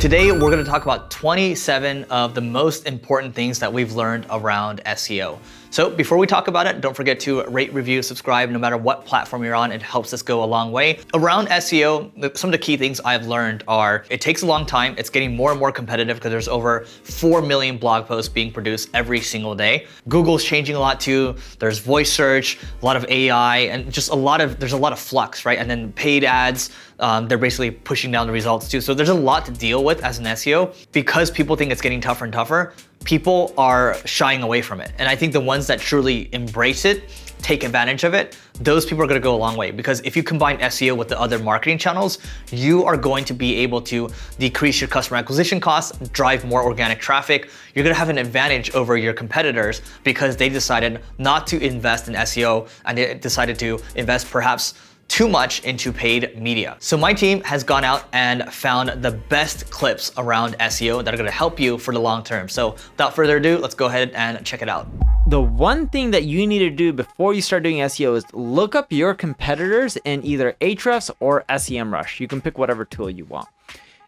Today, we're going to talk about 27 of the most important things that we've learned around SEO. So before we talk about it, don't forget to rate, review, subscribe, no matter what platform you're on. It helps us go a long way. Around SEO, some of the key things I've learned are it takes a long time. It's getting more and more competitive because there's over 4 million blog posts being produced every single day. Google's changing a lot too. There's voice search, a lot of AI, and just there's a lot of flux, right? And then paid ads, they're basically pushing down the results too. So there's a lot to deal with as an SEO. Because people think it's getting tougher and tougher, people are shying away from it. And I think the ones that truly embrace it, take advantage of it, those people are gonna go a long way. Because if you combine SEO with the other marketing channels, you are going to be able to decrease your customer acquisition costs, drive more organic traffic. You're gonna have an advantage over your competitors because they decided not to invest in SEO and they decided to invest perhaps too much into paid media. So my team has gone out and found the best clips around SEO that are gonna help you for the long term. So without further ado, let's go ahead and check it out. The one thing that you need to do before you start doing SEO is look up your competitors in either Ahrefs or SEMrush. You can pick whatever tool you want.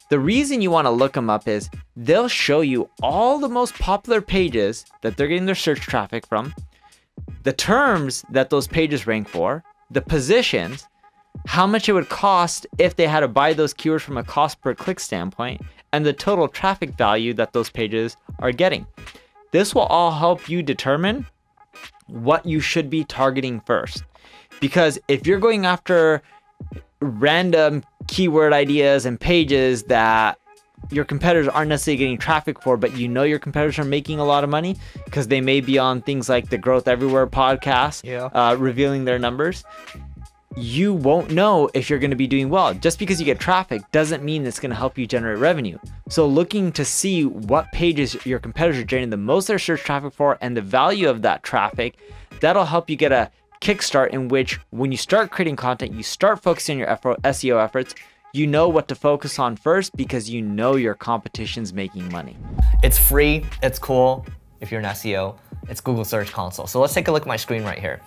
The reason you want to look them up is they'll show you all the most popular pages that they're getting their search traffic from, the terms that those pages rank for, the positions, how much it would cost if they had to buy those keywords from a cost per click standpoint, and the total traffic value that those pages are getting. This will all help you determine what you should be targeting first. Because if you're going after random keyword ideas and pages that your competitors aren't necessarily getting traffic for, but you know your competitors are making a lot of money because they may be on things like the Growth Everywhere podcast, revealing their numbers, you won't know if you're going to be doing well. Just because you get traffic doesn't mean it's going to help you generate revenue. So looking to see what pages your competitors are generating the most of their search traffic for and the value of that traffic, that'll help you get a kickstart in which when you start creating content, you start focusing on your SEO efforts, you know what to focus on first because you know your competition's making money. It's free, it's cool if you're an SEO. It's Google Search Console. So let's take a look at my screen right here.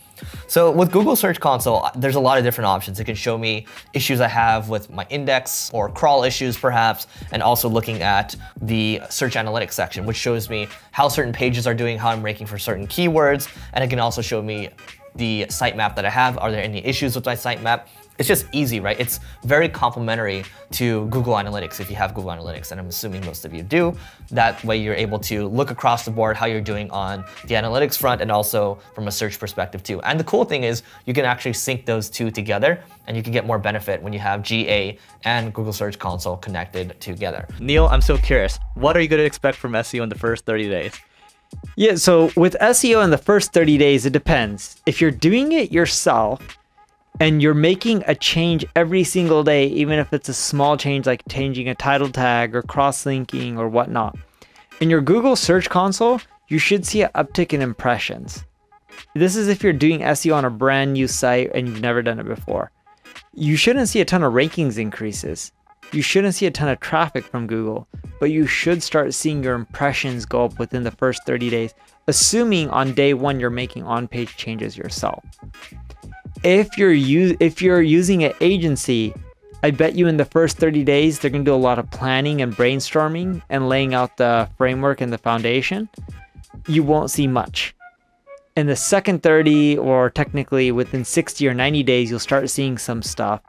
So with Google Search Console, there's a lot of different options. It can show me issues I have with my index or crawl issues perhaps, and also looking at the search analytics section, which shows me how certain pages are doing, how I'm ranking for certain keywords. And it can also show me the sitemap that I have. Are there any issues with my sitemap? It's just easy, right? It's very complementary to Google Analytics if you have Google Analytics, and I'm assuming most of you do. That way you're able to look across the board how you're doing on the analytics front and also from a search perspective too. And the cool thing is you can actually sync those two together and you can get more benefit when you have GA and Google Search Console connected together. Neil, I'm so curious. What are you going to expect from SEO in the first 30 days? Yeah, so with SEO in the first 30 days, it depends. If you're doing it yourself, and you're making a change every single day, even if it's a small change like changing a title tag or cross-linking or whatnot. In your Google Search Console, you should see an uptick in impressions. This is if you're doing SEO on a brand new site and you've never done it before. You shouldn't see a ton of rankings increases. You shouldn't see a ton of traffic from Google, but you should start seeing your impressions go up within the first 30 days, assuming on day one you're making on-page changes yourself. If you're using an agency, I bet you in the first 30 days, they're going to do a lot of planning and brainstorming and laying out the framework and the foundation. You won't see much. In the second 30, or technically within 60 or 90 days, you'll start seeing some stuff.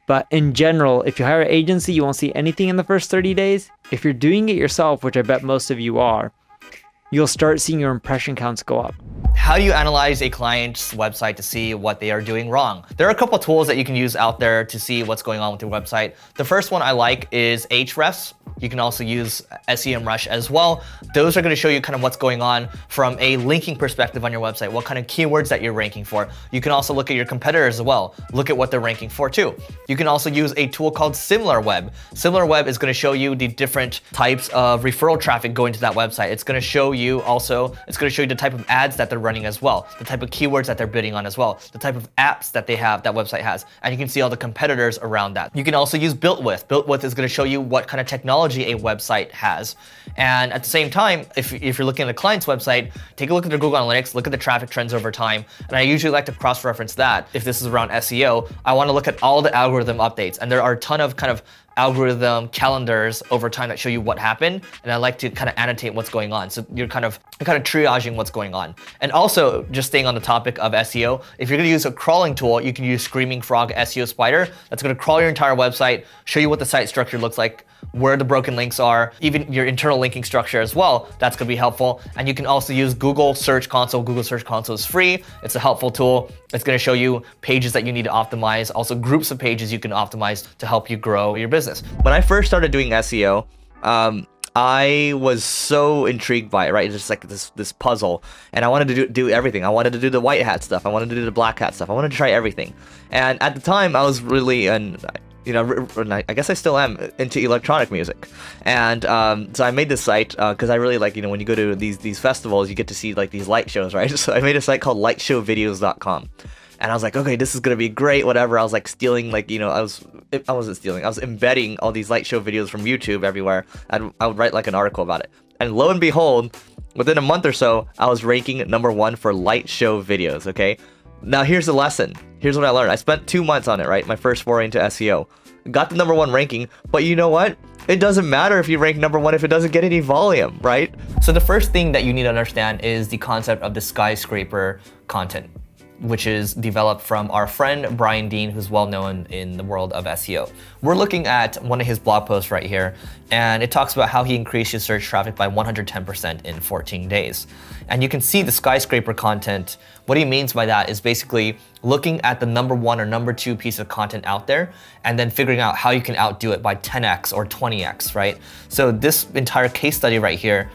But in general, if you hire an agency, you won't see anything in the first 30 days. If you're doing it yourself, which I bet most of you are, you'll start seeing your impression counts go up. How do you analyze a client's website to see what they are doing wrong? There are a couple of tools that you can use out there to see what's going on with your website. The first one I like is Ahrefs. You can also use SEMrush as well. Those are going to show you kind of what's going on from a linking perspective on your website, what kind of keywords that you're ranking for. You can also look at your competitors as well. Look at what they're ranking for too. You can also use a tool called SimilarWeb. SimilarWeb is going to show you the different types of referral traffic going to that website. It's going to show you also, it's going to show you the type of ads that they're running as well, the type of keywords that they're bidding on as well, the type of apps that they have, that website has, and you can see all the competitors around that. You can also use BuiltWith. BuiltWith is going to show you what kind of technology a website has. And at the same time, if you're looking at a client's website, take a look at their Google Analytics, look at the traffic trends over time, and I usually like to cross-reference that. If this is around SEO, I want to look at all the algorithm updates, and there are a ton of kind of algorithm calendars over time that show you what happened, and I like to kind of annotate what's going on. So you're kind of triaging what's going on. And also, just staying on the topic of SEO, if you're gonna use a crawling tool, you can use Screaming Frog SEO Spider. That's gonna crawl your entire website, show you what the site structure looks like, where the broken links are, even your internal linking structure as well. That's gonna be helpful. And you can also use Google Search Console. Google Search Console is free. It's a helpful tool. It's gonna show you pages that you need to optimize, also groups of pages you can optimize to help you grow your business. When I first started doing SEO, I was so intrigued by it, right? It's just like this puzzle, and I wanted to do everything. I wanted to do the white hat stuff. I wanted to do the black hat stuff. I wanted to try everything. And at the time, I was really I guess I still am into electronic music, and so I made this site because I really like, when you go to these festivals, you get to see like these light shows, right? So I made a site called lightshowvideos.com. And I was like, okay, this is gonna be great, whatever. I was like stealing, like, I wasn't stealing. I was embedding all these light show videos from YouTube everywhere. And I would write like an article about it. And lo and behold, within a month or so, I was ranking #1 for light show videos, okay? Now here's the lesson. Here's what I learned. I spent 2 months on it, right? My first foray into SEO. Got the #1 ranking, but you know what? It doesn't matter if you rank #1 if it doesn't get any volume, right? So the first thing that you need to understand is the concept of the skyscraper content, which is developed from our friend Brian Dean, who's well known in the world of SEO. We're looking at one of his blog posts right here, and it talks about how he increased his search traffic by 110% in 14 days. And you can see the skyscraper content. What he means by that is basically looking at the #1 or #2 piece of content out there, and then figuring out how you can outdo it by 10x or 20x, right? So this entire case study right here,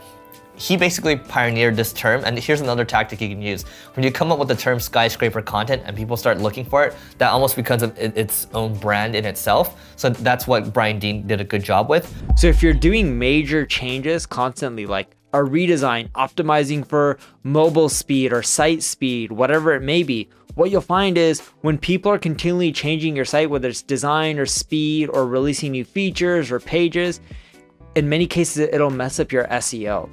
he basically pioneered this term, and here's another tactic you can use. When you come up with the term skyscraper content and people start looking for it, that almost becomes its own brand in itself. So that's what Brian Dean did a good job with. So if you're doing major changes constantly, like a redesign, optimizing for mobile speed or site speed, whatever it may be, what you'll find is when people are continually changing your site, whether it's design or speed or releasing new features or pages, in many cases, it'll mess up your SEO.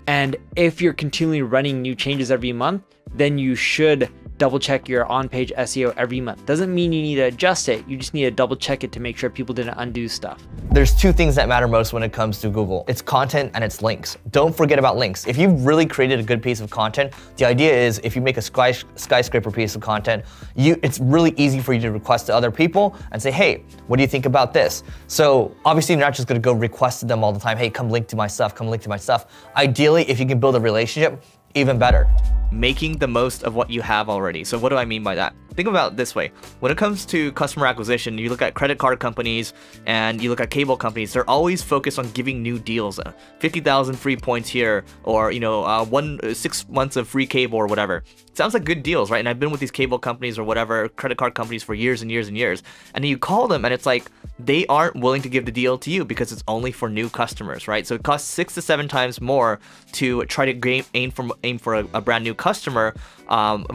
And if you're continually running new changes every month, then you should double check your on-page SEO every month. Doesn't mean you need to adjust it. You just need to double check it to make sure people didn't undo stuff. There's 2 things that matter most when it comes to Google. It's content and it's links. Don't forget about links. If you've really created a good piece of content, the idea is if you make a skyscraper piece of content, it's really easy for you to request to other people and say, hey, what do you think about this? So obviously you're not just gonna go request to them all the time, hey, come link to my stuff, come link to my stuff. Ideally, if you can build a relationship, even better. Making the most of what you have already. So what do I mean by that? Think about it this way. When it comes to customer acquisition, you look at credit card companies and you look at cable companies, they're always focused on giving new deals. 50,000 free points here, or 6 months of free cable or whatever. Sounds like good deals, right? And I've been with these cable companies or whatever, credit card companies for years and years and years. And then you call them and it's like, they aren't willing to give the deal to you because it's only for new customers, right? So it costs 6 to 7 times more to try to aim for a brand new customer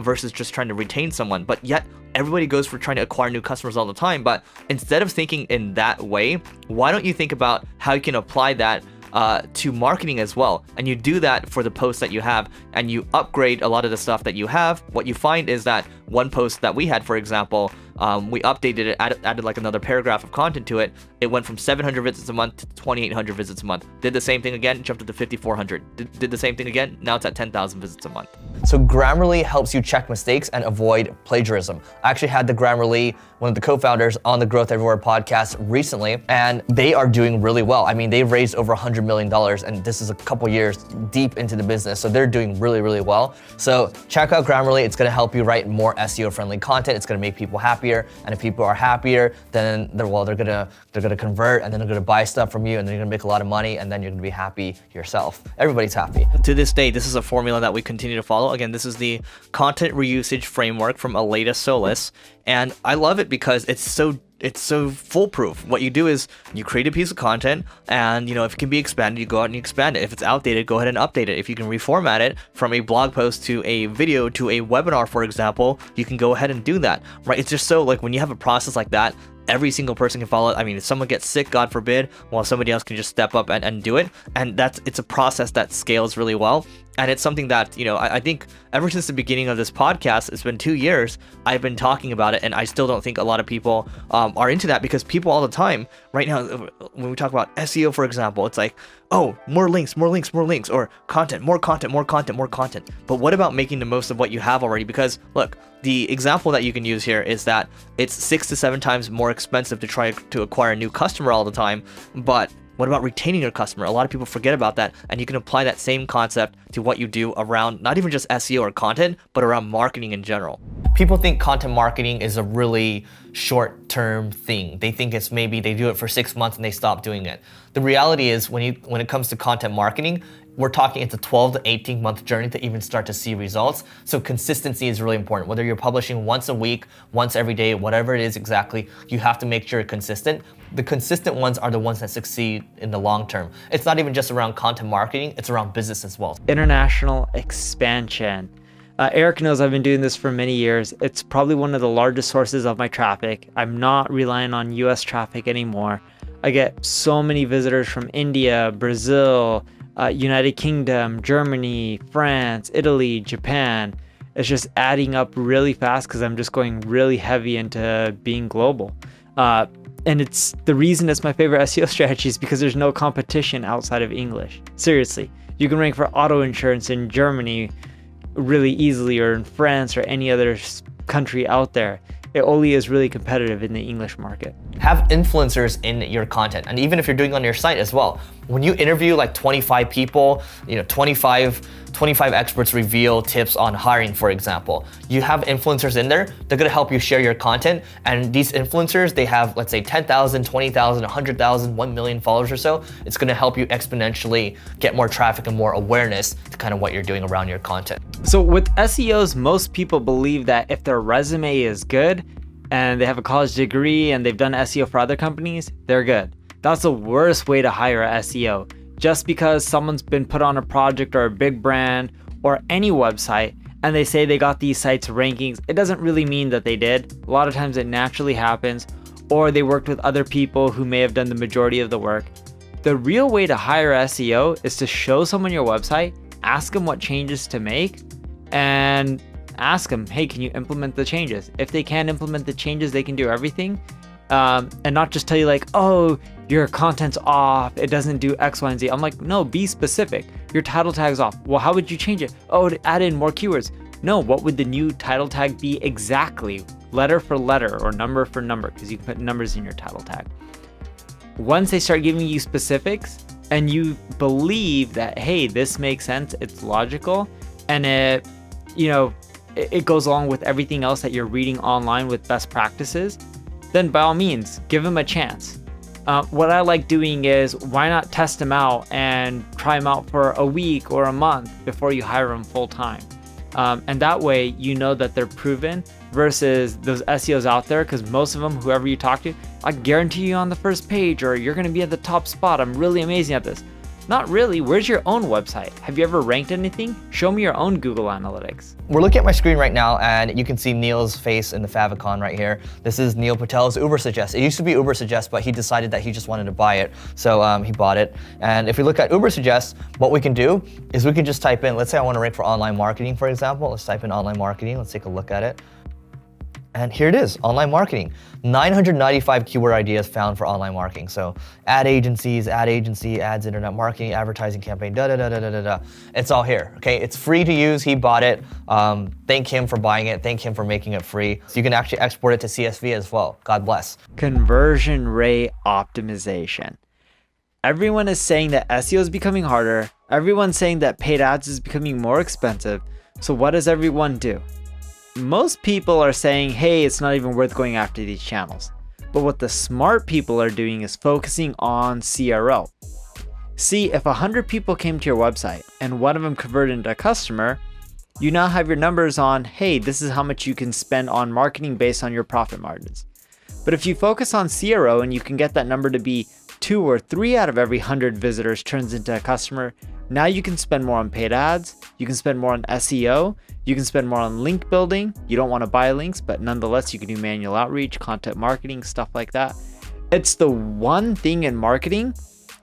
versus just trying to retain someone. But yet everybody goes for trying to acquire new customers all the time. But instead of thinking in that way, why don't you think about how you can apply that to marketing as well? And you do that for the posts that you have, and you upgrade a lot of the stuff that you have. What you find is that one post that we had, for example, we updated it, added like another paragraph of content to it. It went from 700 visits a month to 2,800 visits a month. Did the same thing again, jumped up to 5,400. Did the same thing again, now it's at 10,000 visits a month. So Grammarly helps you check mistakes and avoid plagiarism. I actually had the Grammarly, one of the co-founders, on the Growth Everywhere podcast recently, and they are doing really well. I mean, they've raised over $100 million, and this is a couple years deep into the business, so they're doing really, really well. So check out Grammarly. It's gonna help you write more SEO-friendly content. It's gonna make people happier, and if people are happier, then they're gonna convert, and then they're gonna buy stuff from you, and then you're gonna make a lot of money, and then you're gonna be happy yourself. Everybody's happy. To this day, this is a formula that we continue to follow. Again, this is the content reusage framework from Aleta Solis, and I love it because it's so foolproof. What you do is you create a piece of content, and if it can be expanded, you go out and you expand it. If it's outdated, go ahead and update it. If you can reformat it from a blog post to a video to a webinar, for example, you can go ahead and do that, right? It's just so, like, when you have a process like that, every single person can follow it. I mean, if someone gets sick, God forbid, well, somebody else can just step up and do it. And it's a process that scales really well. And it's something that, I think ever since the beginning of this podcast, it's been 2 years, I've been talking about it, and I still don't think a lot of people are into that, because people all the time right now, when we talk about SEO, for example, it's like, oh, more links, more links, more links, or content, more content, more content, more content. But what about making the most of what you have already? Because look, the example that you can use here is that it's 6 to 7 times more expensive to try to acquire a new customer all the time, but what about retaining your customer? A lot of people forget about that, and you can apply that same concept to what you do around not even just SEO or content, but around marketing in general. People think content marketing is a really short-term thing. They think it's maybe they do it for 6 months and they stop doing it. The reality is when it comes to content marketing, we're talking it's a 12 to 18 month journey to even start to see results. So consistency is really important. Whether you're publishing once a week, once every day, whatever it is exactly, you have to make sure you're consistent. The consistent ones are the ones that succeed in the long term. It's not even just around content marketing, it's around business as well. International expansion. Eric knows I've been doing this for many years. It's probably one of the largest sources of my traffic. I'm not relying on US traffic anymore. I get so many visitors from India, Brazil, United Kingdom, Germany, France, Italy, Japan. It's just adding up really fast because I'm just going really heavy into being global. And it's the reason it's my favorite SEO strategy is because there's no competition outside of English. Seriously, you can rank for auto insurance in Germany really easily, or in France, or any other country out there. It only is really competitive in the English market. Have influencers in your content, and even if you're doing it on your site as well. When you interview like 25 people, 25 experts reveal tips on hiring, for example. You have influencers in there, they're gonna help you share your content, and these influencers, they have, let's say 10,000, 20,000, 100,000, 1 million followers or so. It's gonna help you exponentially get more traffic and more awareness to kind of what you're doing around your content. So with SEOs, most people believe that if their resume is good and they have a college degree and they've done SEO for other companies, they're good. That's the worst way to hire a SEO. Just because someone's been put on a project or a big brand or any website and they say they got these sites rankings, it doesn't really mean that they did. A lot of times it naturally happens, or they worked with other people who may have done the majority of the work. The real way to hire SEO is to show someone your website, ask them what changes to make, and ask them, hey, can you implement the changes? If they can't implement the changes, they can do everything. And not just tell you like, oh, your content's off, it doesn't do X, Y, and Z. I'm like, no, be specific. Your title tag's off. Well, how would you change it? Oh, to add in more keywords. No, what would the new title tag be exactly? Letter for letter or number for number, because you can put numbers in your title tag. Once they start giving you specifics and you believe that, hey, this makes sense, it's logical, and it goes along with everything else that you're reading online with best practices, then by all means, give them a chance. What I like doing is, why not test them out and try them out for a week or a month before you hire them full time? And that way, you know that they're proven versus those SEOs out there, because most of them, whoever you talk to, I guarantee you on the first page, or you're gonna be at the top spot. I'm really amazing at this. Not really. Where's your own website? Have you ever ranked anything? Show me your own Google Analytics. We're looking at my screen right now, and you can see Neil's face in the favicon right here. This is Neil Patel's Ubersuggest. It used to be Ubersuggest, but he decided that he just wanted to buy it, so he bought it. And if we look at Ubersuggest, what we can do is we can just type in, let's say I want to rank for online marketing, for example. Let's type in online marketing. Let's take a look at it. And here it is, online marketing. 995 keyword ideas found for online marketing. So ad agencies, ad agency, ads, internet marketing, advertising campaign, da-da-da-da-da-da. It's all here, okay? It's free to use, he bought it. Thank him for buying it, thank him for making it free. So you can actually export it to CSV as well, God bless. Conversion rate optimization. Everyone is saying that SEO is becoming harder. Everyone's saying that paid ads is becoming more expensive. So what does everyone do? Most people are saying, hey, it's not even worth going after these channels. But what the smart people are doing is focusing on CRO. See, if 100 people came to your website and one of them converted into a customer, you now have your numbers on, hey, this is how much you can spend on marketing based on your profit margins. But if you focus on CRO and you can get that number to be 2 or 3 out of every 100 visitors turns into a customer, now you can spend more on paid ads, you can spend more on SEO, you can spend more on link building. You don't want to buy links, but nonetheless, you can do manual outreach, content marketing, stuff like that. It's the one thing in marketing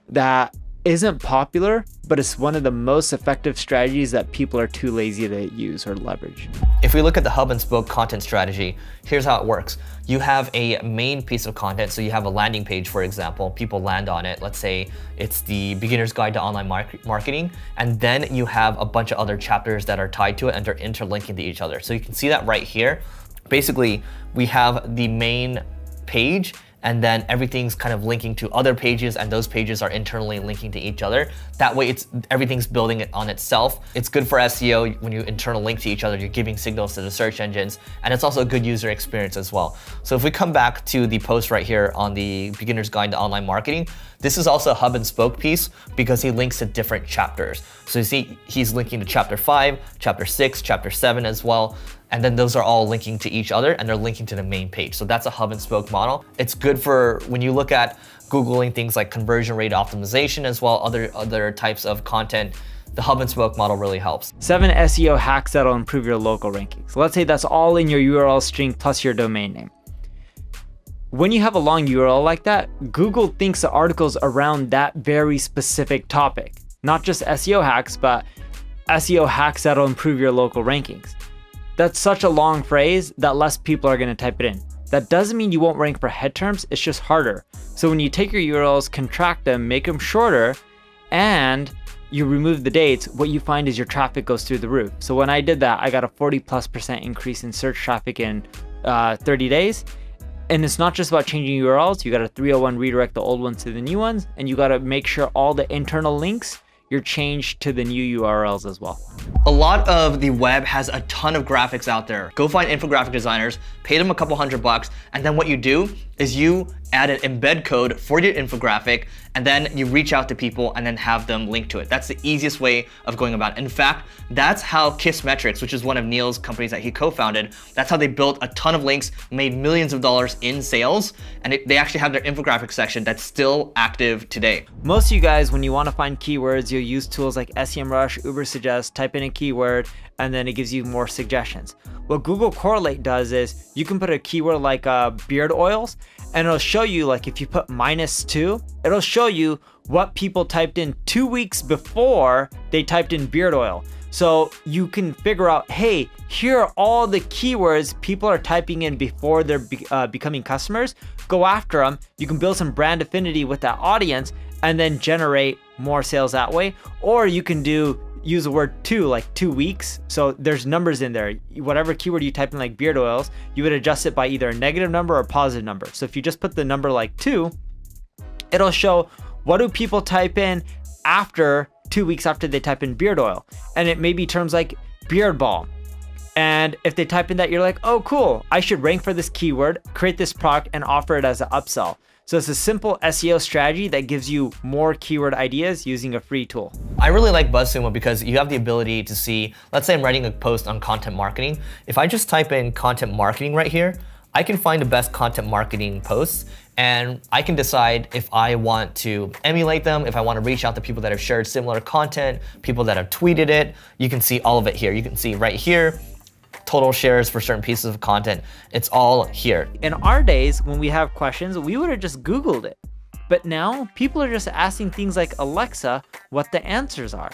that isn't popular, but it's one of the most effective strategies that people are too lazy to use or leverage. If we look at the hub and spoke content strategy, here's how it works. You have a main piece of content. So you have a landing page, for example, people land on it. Let's say it's the beginner's guide to online marketing. And then you have a bunch of other chapters that are tied to it and they're interlinking to each other. So you can see that right here. Basically, we have the main page and then everything's kind of linking to other pages and those pages are internally linking to each other. That way everything's building it on itself. It's good for SEO when you internal link to each other, you're giving signals to the search engines, and it's also a good user experience as well. So if we come back to the post right here on the beginner's guide to online marketing, this is also a hub and spoke piece because he links to different chapters. So you see he's linking to chapter 5, chapter 6, chapter 7 as well. And then those are all linking to each other and they're linking to the main page. So that's a hub and spoke model. It's good for when you look at Googling things like conversion rate optimization as well, other types of content. The hub and spoke model really helps. 7 SEO hacks that'll improve your local rankings. Let's say that's all in your URL string plus your domain name. When you have a long URL like that, Google thinks the article's around that very specific topic. Not just SEO hacks, but SEO hacks that'll improve your local rankings. That's such a long phrase that less people are going to type it in. That doesn't mean you won't rank for head terms, it's just harder. So when you take your URLs, contract them, make them shorter, and you remove the dates, what you find is your traffic goes through the roof. So when I did that, I got a 40+% increase in search traffic in 30 days. And it's not just about changing URLs, you got a 301 redirect the old ones to the new ones, and you got to make sure all the internal links you're changed to the new URLs as well. A lot of the web has a ton of graphics out there. Go find infographic designers, pay them a couple $100, and then what you do is you add an embed code for your infographic, and then you reach out to people and then have them link to it. That's the easiest way of going about it. In fact, that's how Kissmetrics, which is one of Neil's companies that he co-founded, that's how they built a ton of links, made millions of dollars in sales, and they actually have their infographic section that's still active today. Most of you guys, when you want to find keywords, you'll use tools like SEMrush, Ubersuggest, type in a keyword, and then it gives you more suggestions. What Google Correlate does is you can put a keyword like beard oils, and it'll show you, like if you put -2, it'll show you what people typed in 2 weeks before they typed in beard oil. So you can figure out, hey, here are all the keywords people are typing in before they're becoming customers. Go after them. You can build some brand affinity with that audience and then generate more sales that way. Or you can use the word 2, like 2 weeks. So there's numbers in there. Whatever keyword you type in like beard oils, you would adjust it by either a negative number or a positive number. So if you just put the number like 2, it'll show what do people type in after 2 weeks after they type in beard oil. And it may be terms like beard balm. And if they type in that, you're like, oh, cool, I should rank for this keyword, create this product and offer it as an upsell. So it's a simple SEO strategy that gives you more keyword ideas using a free tool. I really like BuzzSumo because you have the ability to see, let's say I'm writing a post on content marketing. If I just type in content marketing right here, I can find the best content marketing posts and I can decide if I want to emulate them, if I want to reach out to people that have shared similar content, people that have tweeted it. You can see all of it here. You can see right here, total shares for certain pieces of content. It's all here. In our days, when we have questions, we would have just Googled it. But now people are just asking things like Alexa what the answers are.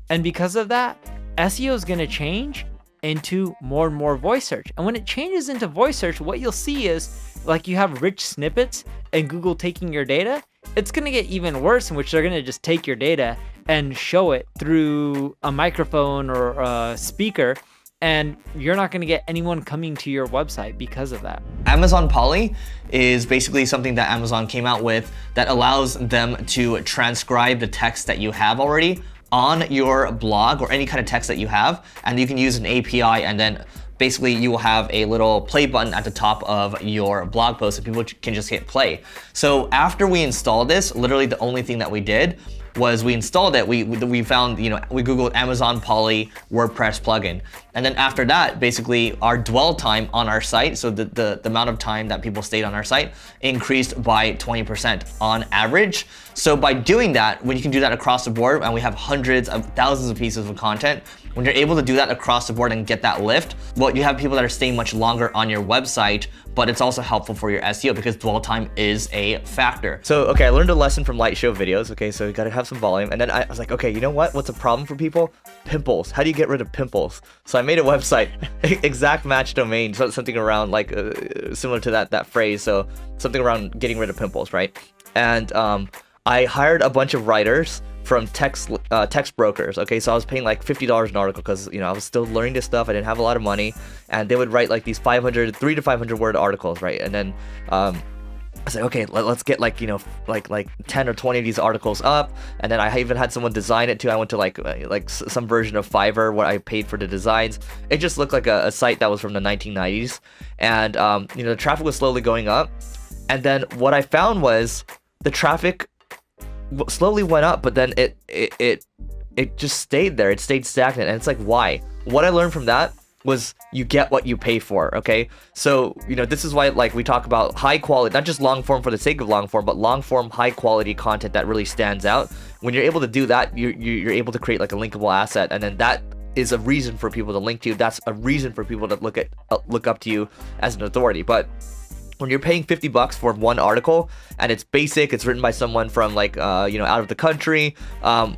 And because of that, SEO is going to change into more and more voice search. And when it changes into voice search, what you'll see is like you have rich snippets and Google taking your data, it's going to get even worse in which they're going to just take your data and show it through a microphone or a speaker. And you're not going to get anyone coming to your website because of that. Amazon Poly is basically something that Amazon came out with that allows them to transcribe the text that you have already on your blog or any kind of text that you have. And you can use an API and then basically you will have a little play button at the top of your blog post and people can just hit play. So after we installed this, literally the only thing that we did was we installed it, we found, we Googled Amazon Poly WordPress plugin. And then after that, basically our dwell time on our site, so the amount of time that people stayed on our site increased by 20% on average. So by doing that, when you can do that across the board, and we have hundreds of thousands of pieces of content, when you're able to do that across the board and get that lift, well, you have people that are staying much longer on your website, but it's also helpful for your SEO because dwell time is a factor. So, okay, I learned a lesson from light show videos. Okay, so you gotta have some volume. And then I was like, okay, you know what? What's a problem for people? Pimples. How do you get rid of pimples? So I made a website, exact match domain, so something around like similar to that phrase. So something around getting rid of pimples, right? And I hired a bunch of writers from text brokers. Okay, so I was paying like $50 an article because, you know, I was still learning this stuff. I didn't have a lot of money, and they would write like these 300 to 500 word articles, right? And then I said, okay, let's get like, you know, like 10 or 20 of these articles up. And then I even had someone design it too. I went to like some version of Fiverr where I paid for the designs. It just looked like a site that was from the 1990s. And you know, the traffic was slowly going up. And then what I found was the traffic slowly went up, but then it just stayed there. It stayed stagnant. And it's like, why? What I learned from that was you get what you pay for. Okay, so you know, this is why like we talk about high quality, not just long form for the sake of long form, but long form high quality content that really stands out. When you're able to do that, you're able to create like a linkable asset, and then that is a reason for people to link to you. That's a reason for people to look up to you as an authority. But when you're paying $50 for one article and it's basic, it's written by someone from like, you know, out of the country,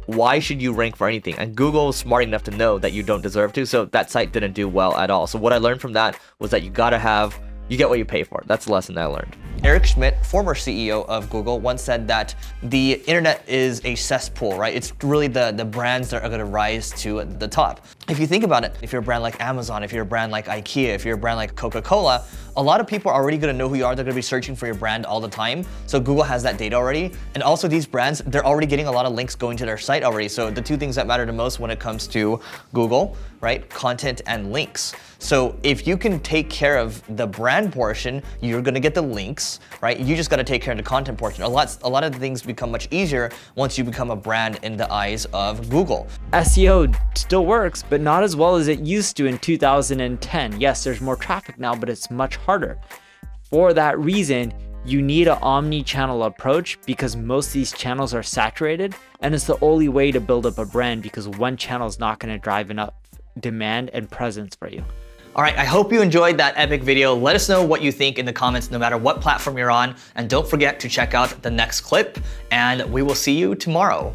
why should you rank for anything? And Google is smart enough to know that you don't deserve to, so that site didn't do well at all. So what I learned from that was that you get what you pay for. That's the lesson I learned. Eric Siu, former CEO of Google, once said that the internet is a cesspool, right? It's really the brands that are going to rise to the top. If you think about it, if you're a brand like Amazon, if you're a brand like IKEA, if you're a brand like Coca-Cola, a lot of people are already going to know who you are. They're going to be searching for your brand all the time. So Google has that data already. And also these brands, they're already getting a lot of links going to their site already. So the two things that matter the most when it comes to Google, right? Content and links. So if you can take care of the brand portion, you're going to get the links, right? You just got to take care of the content portion. A lot of the things become much easier once you become a brand in the eyes of Google. SEO still works, but not as well as it used to in 2010. Yes, there's more traffic now, but it's much harder. For that reason, you need an omni-channel approach because most of these channels are saturated, and it's the only way to build up a brand because one channel is not going to drive enough demand and presence for you. All right, I hope you enjoyed that epic video. Let us know what you think in the comments, no matter what platform you're on. And don't forget to check out the next clip, and we will see you tomorrow.